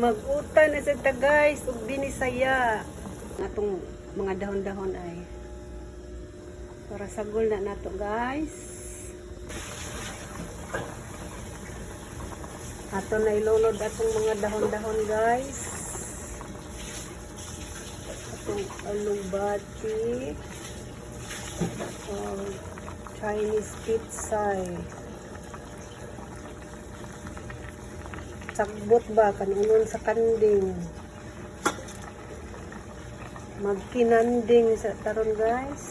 Mag-utan na sa ta guys, ug binisaya. Atong mga dahon-dahon ay para sagol na nato guys. Ato na ilunod atong mga dahon-dahon guys. Atong alugbati. Chinese pizza. Sagbot ba kanunon sa kanding. Magkinanding sa taron guys.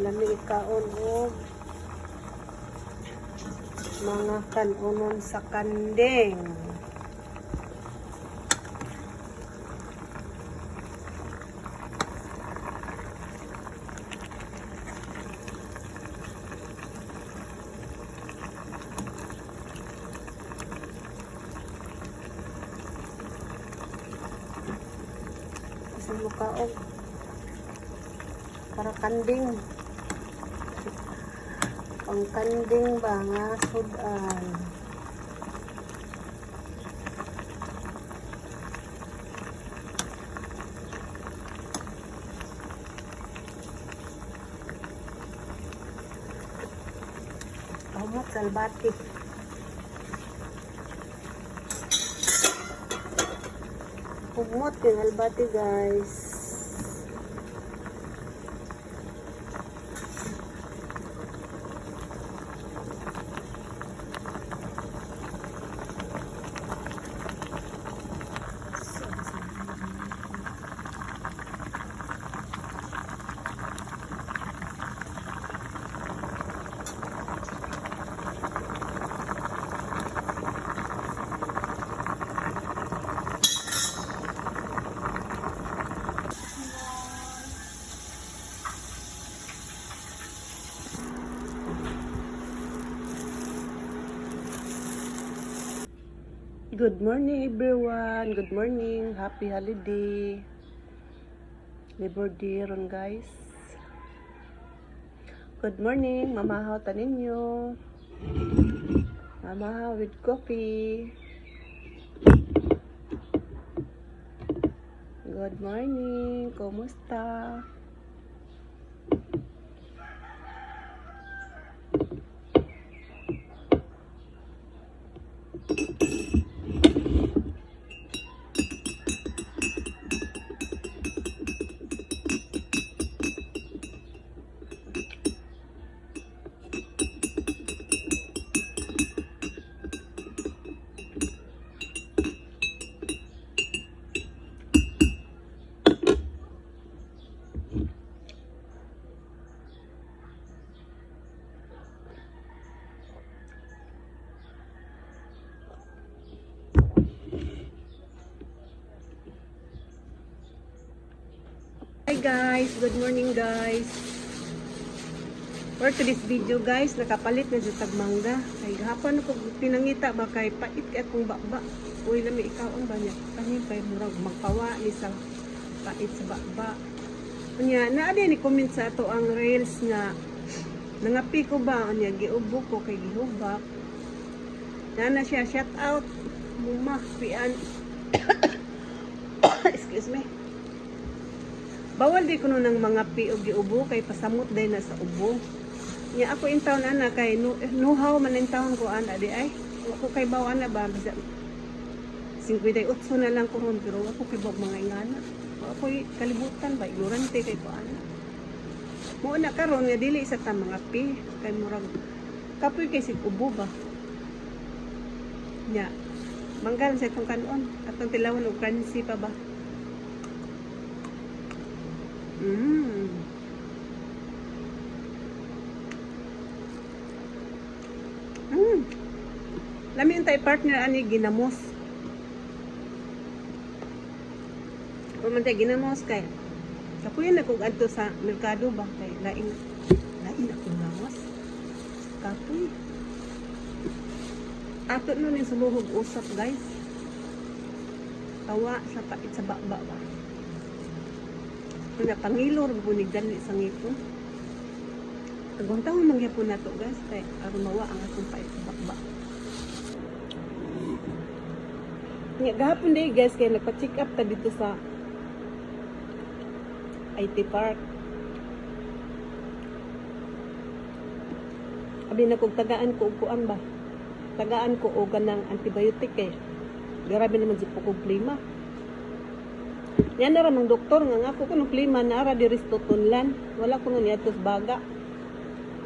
Lami ikaon og mga kanunon sa kanding. Sa mukaog para kanding pang kanding ba nga sudan pamot salbati pumot yung albati guys. Good morning everyone. Good morning. Happy holiday. Labor Day ron guys. Good morning. Mamahaw ta ninyo. Mamahaw with coffee. Good morning. Kumusta? Hi guys, good morning guys. For today's video guys, nakapalit na sa tagmangga. Kay gahapon ako pinangita ba kay pait kay akong bakba. Uy lami ikaon ba niya? Kani kay murag magpawa ni sa pait sa bakba. Unya naa din ni comment sa ato ang reels nga nangapi ko ba unya giubo ko kay gihubak. Na siya shout out muma pian. Excuse me. Bawal di kuno ng mga piog giubo kay pasamot day na sa ubo. Nya ako intaw na ana kay nuhaw man intawon ko ana di ay. Ako kay baw ana ba bisa 58 na lang ko ron pero ako kay baw mga ingana. Ako kalibutan ba ignorante kay ko ana. Mo na karon nga dili sa ta mga pi kay murag kapoy kay sig ubo ba. Nya manggal sa itong kanon atong tilawan og crunchy pa ba. Lami yung tayo partner ani ginamos. Kung man tayo ginamos kay kapuyan na kung adto sa merkado ba kay lain ako ginamos. Kapuy. Ato nun yung sumuhog usap guys. Tawa sa pait sa bakba ba. Kung napangilor bunig dali sa ngipon. Agong taon mangyapon na to guys kay aron mawa ang atong pait sa bakba. Nga gahapon day guys kay nagpa-check up ta dito sa IT Park. Abi na kog tagaan ko og kuan ba? Tagaan ko og ganang antibiotic eh. Grabe naman si kog plima. Yan na ramang doktor nga ako ko ng plima na ara diri sa tutunlan. Wala ko nga niadtos baga.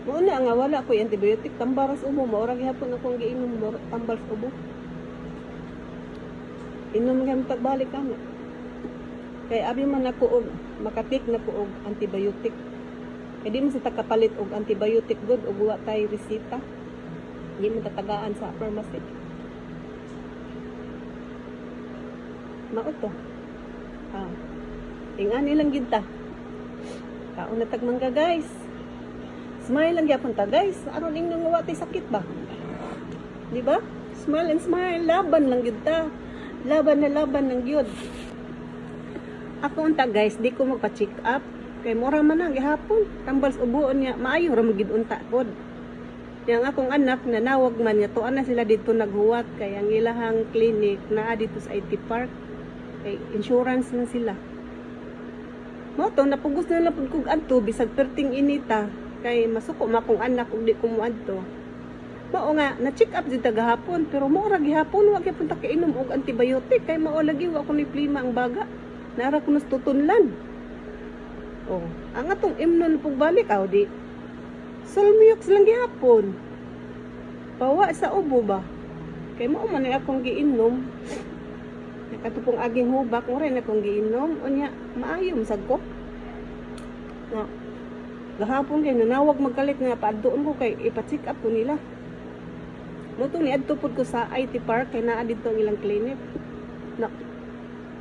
Muna nga wala ko antibiotic tambaras ubo maura gihapon akong giinom tambal sa ubo. Inom gyud tagbalik ana. Kay abi man ako og makatik na ko og antibiotic. Kay di man sa takapalit og antibiotic good og wa tay resita. Di mo tatagaan sa pharmacy. Mao to. Ingani lang gid ta. Kaon na tagmangga guys. Smile lang gyapon ta guys. Aron ning nga wa tay sakit ba? Di ba? Smile and smile, laban lang gid ta. Laban na laban ng gyud. Ako unta guys, di ko magpa-check up kay mura man ang gihapon. Tambal sa ubuon niya, maayo ra magid unta pod. Yang akong anak nanawag man niya tuan na sila dito naghuwat kay ang ilahang clinic naa dito sa IT Park. Kay insurance na sila. Mo to napugos na pud kog adto bisag perting inita kay masuko ma kong anak ug di ko mo adto. Mao nga na check up jud gahapon pero mo ra gihapon wa gyud ta kainom og antibiotic kay mao lagi wa ko ni plima ang baga. Nara ko nas tutunlan. Oh, ang atong imnon pug balik aw di. Salmiox lang gihapon. Pawa sa ubo ba? Kay mao man akong giinom. Nakatupong aging hubak mo rin akong giinom. Unya, maayom sad ko. Na, gahapon kay nanawag magkalit nga paadtoon ko kay ipa-check up ko nila. Motong ni adto pud ko sa IT Park kay naa dito ang ilang clinic. Na,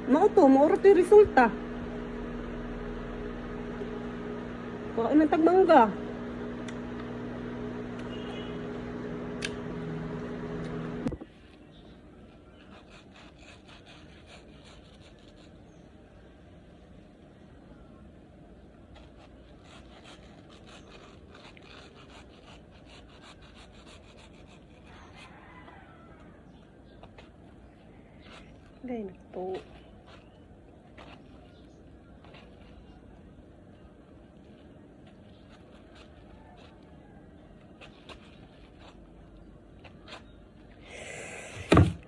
mao to, mao ra to yung resulta. Kain ng tagmangga. Gay na to.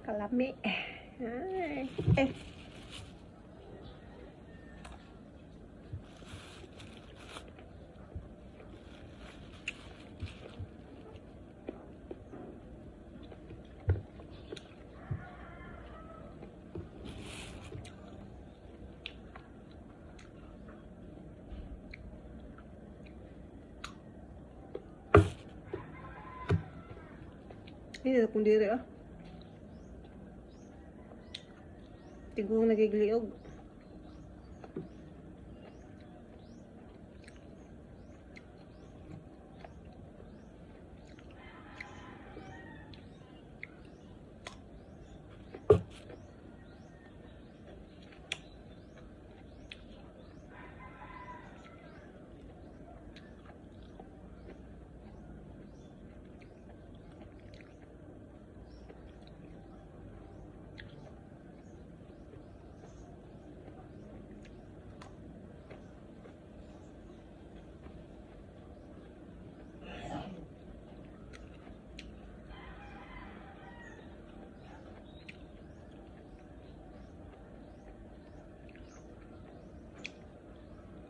Kalami. Ay. Ini akong diri ah. Tigong nagigliog.